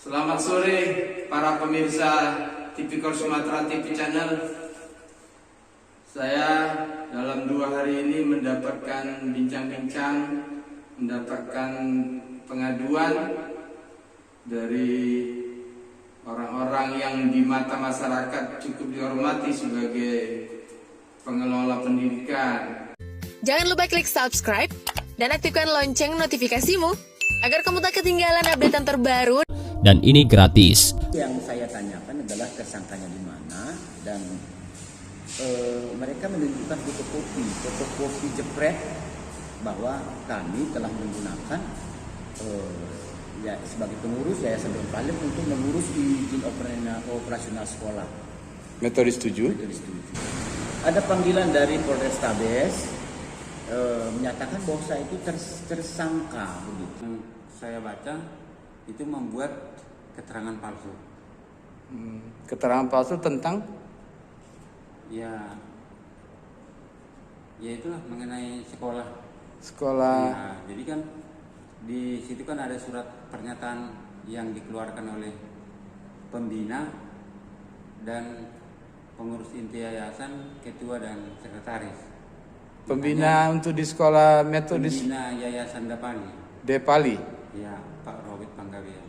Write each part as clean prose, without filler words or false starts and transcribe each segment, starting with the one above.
Selamat sore para pemirsa Tipikor Sumatera TV Channel. Saya dalam 2 hari ini mendapatkan bincang-bincang, mendapatkan pengaduan dari orang-orang yang di mata masyarakat cukup dihormati sebagai pengelola pendidikan. Jangan lupa klik subscribe dan aktifkan lonceng notifikasimu agar kamu tak ketinggalan updatean terbaru. Dan ini gratis. Yang saya tanyakan adalah tersangkanya di mana, dan mereka menunjukkan fotokopi jepret bahwa kami telah menggunakan sebagai pengurus Yayasan Daun Palem untuk mengurus izin operasional sekolah. Metode setuju? Metode setuju. Ada panggilan dari Polrestabes menyatakan bahwa saya itu tersangka begitu. Saya baca itu membuat keterangan palsu. Keterangan palsu tentang? Ya itulah mengenai sekolah. Sekolah. Nah, jadi kan di situ kan ada surat pernyataan yang dikeluarkan oleh pembina dan pengurus inti yayasan, ketua dan sekretaris. Pembina untuk di sekolah metodis Pembina Yayasan Depali. Ya, Pak Robert Panggabean.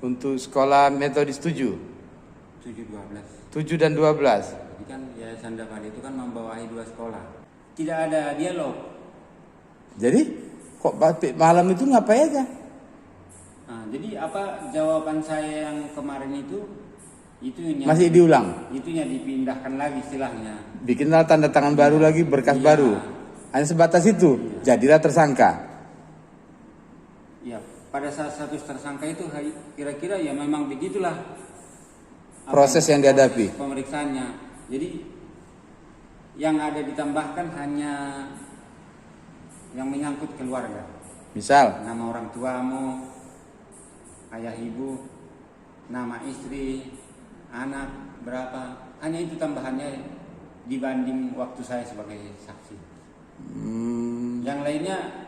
Untuk sekolah metodis 7 7-12. dan 12. Jadi kan Yayasan Dapali itu kan membawahi 2 sekolah. Tidak ada dialog. Jadi kok malam itu ngapain aja? Nah, jadi apa jawaban saya yang kemarin itunya Masih diulang? Itunya dipindahkan lagi istilahnya. Bikinlah tanda tangan baru lagi, berkas baru. Hanya sebatas itu, jadilah tersangka. Ya, pada saat status tersangka itu kira-kira ya memang begitulah Proses yang dihadapi. proses pemeriksaannya. Jadi yang ada ditambahkan hanya yang menyangkut keluarga. Misal, Nama orang tuamu, ayah ibu, nama istri, anak berapa. Hanya itu tambahannya dibanding waktu saya sebagai saksi. Yang lainnya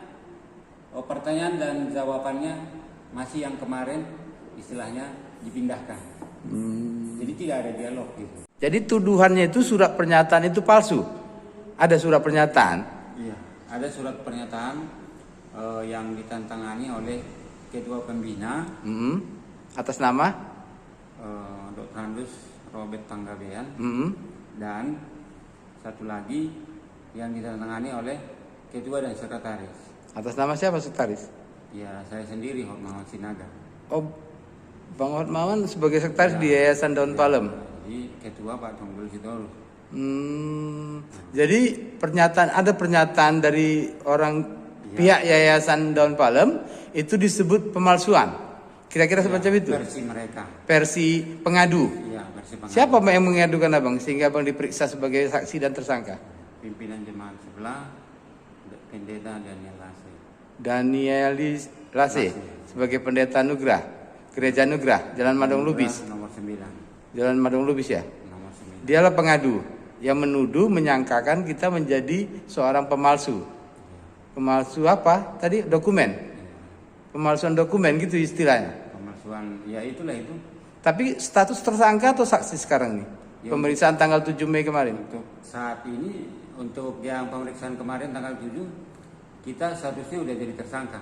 pertanyaan dan jawabannya masih yang kemarin istilahnya dipindahkan. Jadi tidak ada dialog gitu. jadi tuduhannya itu surat pernyataan itu palsu. Ada surat pernyataan. Iya, ada surat pernyataan yang ditantangani oleh ketua pembina Atas nama Dr. Handus Robert Panggabean dan satu lagi yang ditantangani oleh ketua dan sekretaris. atas nama siapa sekretaris? Ya, saya sendiri Hotmawan Sinaga. Oh, Bang Hotmawan sebagai sekretaris di Yayasan Daun Palem. Jadi ketua Pak Tunggul Sitorus. Jadi ada pernyataan dari orang pihak Yayasan Daun Palem itu disebut pemalsuan. Kira-kira semacam itu. Versi mereka. Versi pengadu. Iya, versi pengadu. Siapa yang mengadukan abang sehingga abang diperiksa sebagai saksi dan tersangka? Pimpinan jemaat sebelah, pendeta Daniel Lase. Danielis Lase sebagai pendeta Nugrah, Gereja Nugrah, Jalan Madong Lubis. Nomor 9. Jalan Madong Lubis ya. Nomor 9. Dialah pengadu yang menuduh menyangkakan kita menjadi seorang pemalsu. Pemalsu apa? Tadi dokumen. Pemalsuan dokumen gitu istilahnya. Pemalsuan, ya itulah itu. Tapi status tersangka atau saksi sekarang nih? Ya, Pemeriksaan tanggal 7 Mei kemarin. Untuk saat ini, untuk yang pemeriksaan kemarin tanggal 7, kita statusnya udah jadi tersangka.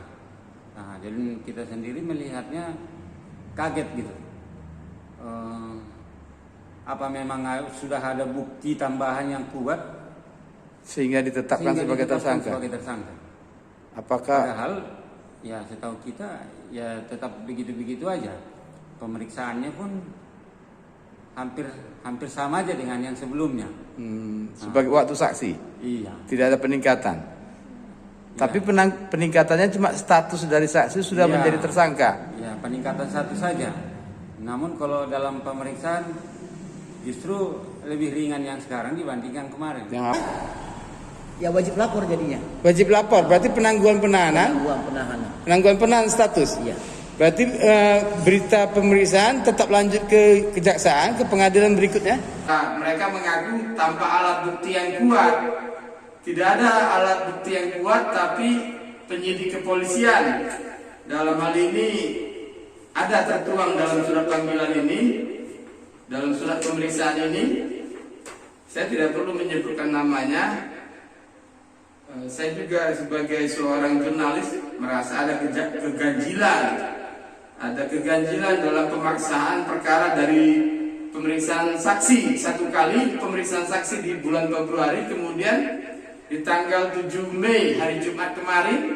Nah, jadi kita sendiri melihatnya kaget gitu. Apa memang sudah ada bukti tambahan yang kuat Sehingga ditetapkan sebagai tersangka. Apakah Padahal ya setahu kita ya tetap begitu-begitu aja. Pemeriksaannya pun hampir sama aja dengan yang sebelumnya. sebagai waktu saksi? Iya. Tidak ada peningkatan. Tapi peningkatannya cuma status dari saksi sudah Iya. menjadi tersangka. Ya, peningkatan satu saja. Namun kalau dalam pemeriksaan justru lebih ringan yang sekarang dibandingkan kemarin. Yang Ya wajib lapor jadinya. wajib lapor, berarti penangguhan penahanan, Uang penahanan. penangguhan penahanan status. Iya. Berarti berita pemeriksaan tetap lanjut ke kejaksaan, ke pengadilan berikutnya. Nah, mereka mengaku tanpa alat bukti yang kuat. Tidak ada alat bukti yang kuat, tapi penyidik kepolisian dalam hal ini ada tertuang dalam surat panggilan ini, dalam surat pemeriksaan ini. Saya tidak perlu menyebutkan namanya. Saya juga sebagai seorang jurnalis merasa ada keganjilan. Ada keganjilan dalam pemaksaan perkara dari pemeriksaan saksi. Satu kali pemeriksaan saksi di bulan Februari, kemudian di tanggal 7 Mei hari Jumat kemarin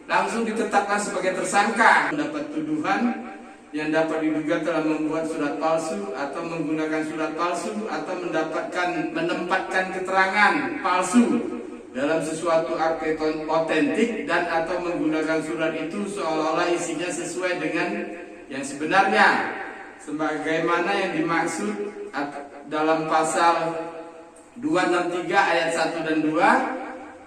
langsung ditetapkan sebagai tersangka, mendapat tuduhan yang dapat diduga telah membuat surat palsu atau menggunakan surat palsu atau menempatkan keterangan palsu dalam sesuatu akte otentik dan atau menggunakan surat itu seolah-olah isinya sesuai dengan yang sebenarnya, sebagaimana yang dimaksud dalam pasal 263 ayat 1 dan 2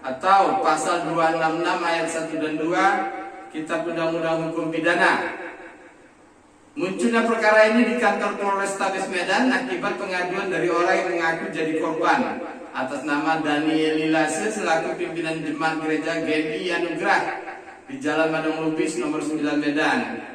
atau pasal 266 ayat 1 dan 2 Kitab Undang-Undang Hukum Pidana. Munculnya perkara ini di kantor Polrestabes Medan akibat pengaduan dari orang yang mengaku jadi korban atas nama Daniel Lilase selaku pimpinan Jemaat Gereja GMI Anugerah di Jalan Madang Lubis nomor 9 Medan.